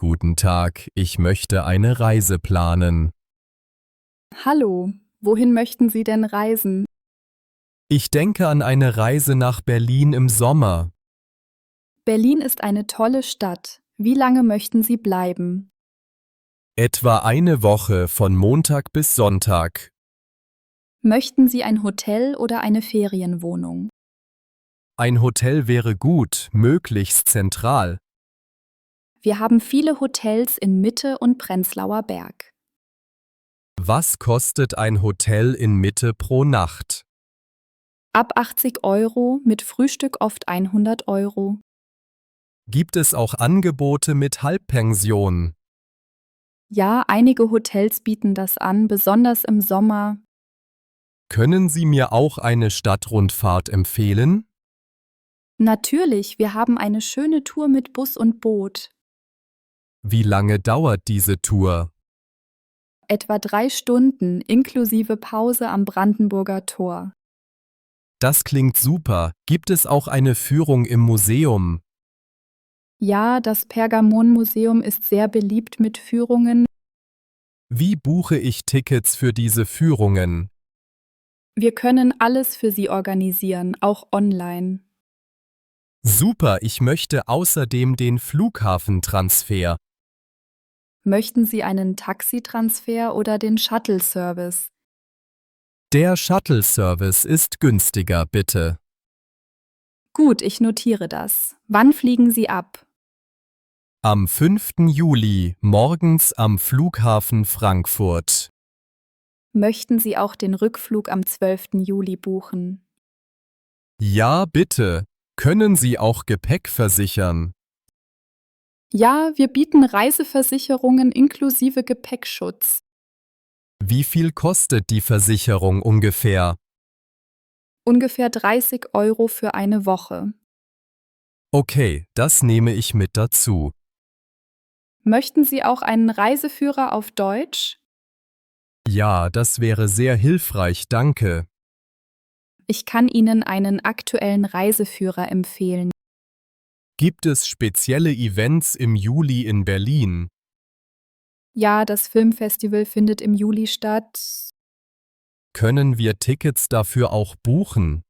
Guten Tag, ich möchte eine Reise planen. Hallo, wohin möchten Sie denn reisen? Ich denke an eine Reise nach Berlin im Sommer. Berlin ist eine tolle Stadt. Wie lange möchten Sie bleiben? Etwa eine Woche von Montag bis Sonntag. Möchten Sie ein Hotel oder eine Ferienwohnung? Ein Hotel wäre gut, möglichst zentral. Wir haben viele Hotels in Mitte und Prenzlauer Berg. Was kostet ein Hotel in Mitte pro Nacht? Ab 80 Euro, mit Frühstück oft 100 Euro. Gibt es auch Angebote mit Halbpension? Ja, einige Hotels bieten das an, besonders im Sommer. Können Sie mir auch eine Stadtrundfahrt empfehlen? Natürlich, wir haben eine schöne Tour mit Bus und Boot. Wie lange dauert diese Tour? Etwa 3 Stunden inklusive Pause am Brandenburger Tor. Das klingt super. Gibt es auch eine Führung im Museum? Ja, das Pergamonmuseum ist sehr beliebt mit Führungen. Wie buche ich Tickets für diese Führungen? Wir können alles für Sie organisieren, auch online. Super, ich möchte außerdem den Flughafentransfer. Möchten Sie einen Taxitransfer oder den Shuttle-Service? Der Shuttle-Service ist günstiger, bitte. Gut, ich notiere das. Wann fliegen Sie ab? Am 5. Juli, morgens am Flughafen Frankfurt. Möchten Sie auch den Rückflug am 12. Juli buchen? Ja, bitte. Können Sie auch Gepäck versichern? Ja, wir bieten Reiseversicherungen inklusive Gepäckschutz. Wie viel kostet die Versicherung ungefähr? Ungefähr 30 Euro für eine Woche. Okay, das nehme ich mit dazu. Möchten Sie auch einen Reiseführer auf Deutsch? Ja, das wäre sehr hilfreich, danke. Ich kann Ihnen einen aktuellen Reiseführer empfehlen. Gibt es spezielle Events im Juli in Berlin? Ja, das Filmfestival findet im Juli statt. Können wir Tickets dafür auch buchen?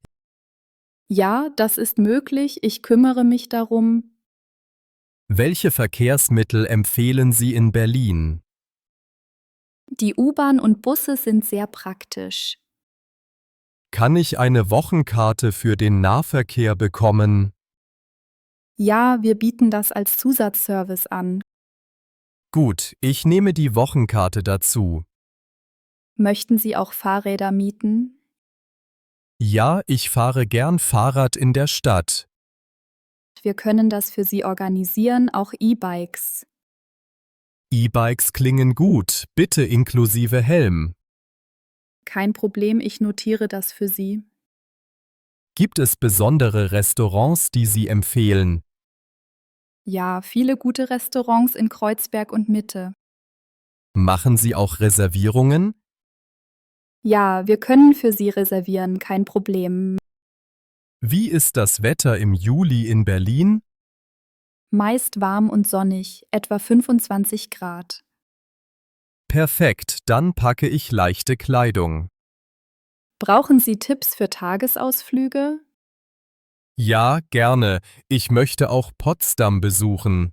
Ja, das ist möglich. Ich kümmere mich darum. Welche Verkehrsmittel empfehlen Sie in Berlin? Die U-Bahn und Busse sind sehr praktisch. Kann ich eine Wochenkarte für den Nahverkehr bekommen? Ja, wir bieten das als Zusatzservice an. Gut, ich nehme die Wochenkarte dazu. Möchten Sie auch Fahrräder mieten? Ja, ich fahre gern Fahrrad in der Stadt. Wir können das für Sie organisieren, auch E-Bikes. E-Bikes klingen gut, bitte inklusive Helm. Kein Problem, ich notiere das für Sie. Gibt es besondere Restaurants, die Sie empfehlen? Ja, viele gute Restaurants in Kreuzberg und Mitte. Machen Sie auch Reservierungen? Ja, wir können für Sie reservieren, kein Problem. Wie ist das Wetter im Juli in Berlin? Meist warm und sonnig, etwa 25 Grad. Perfekt, dann packe ich leichte Kleidung. Brauchen Sie Tipps für Tagesausflüge? Ja, gerne. Ich möchte auch Potsdam besuchen.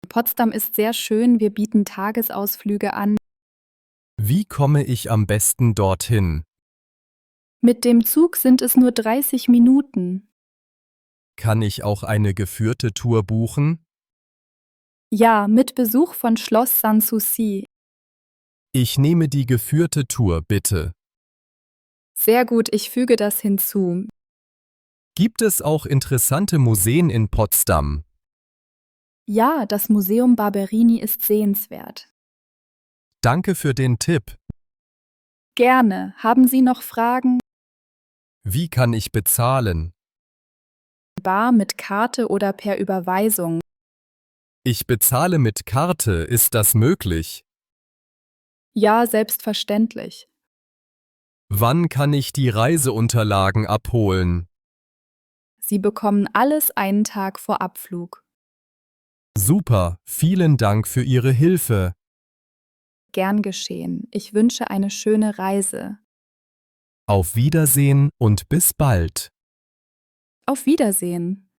Potsdam ist sehr schön, wir bieten Tagesausflüge an. Wie komme ich am besten dorthin? Mit dem Zug sind es nur 30 Minuten. Kann ich auch eine geführte Tour buchen? Ja, mit Besuch von Schloss Sanssouci. Ich nehme die geführte Tour, bitte. Sehr gut, ich füge das hinzu. Gibt es auch interessante Museen in Potsdam? Ja, das Museum Barberini ist sehenswert. Danke für den Tipp. Gerne. Haben Sie noch Fragen? Wie kann ich bezahlen? Bar mit Karte oder per Überweisung? Ich bezahle mit Karte, ist das möglich? Ja, selbstverständlich. Wann kann ich die Reiseunterlagen abholen? Sie bekommen alles einen Tag vor Abflug. Super, vielen Dank für Ihre Hilfe. Gern geschehen. Ich wünsche eine schöne Reise. Auf Wiedersehen und bis bald. Auf Wiedersehen.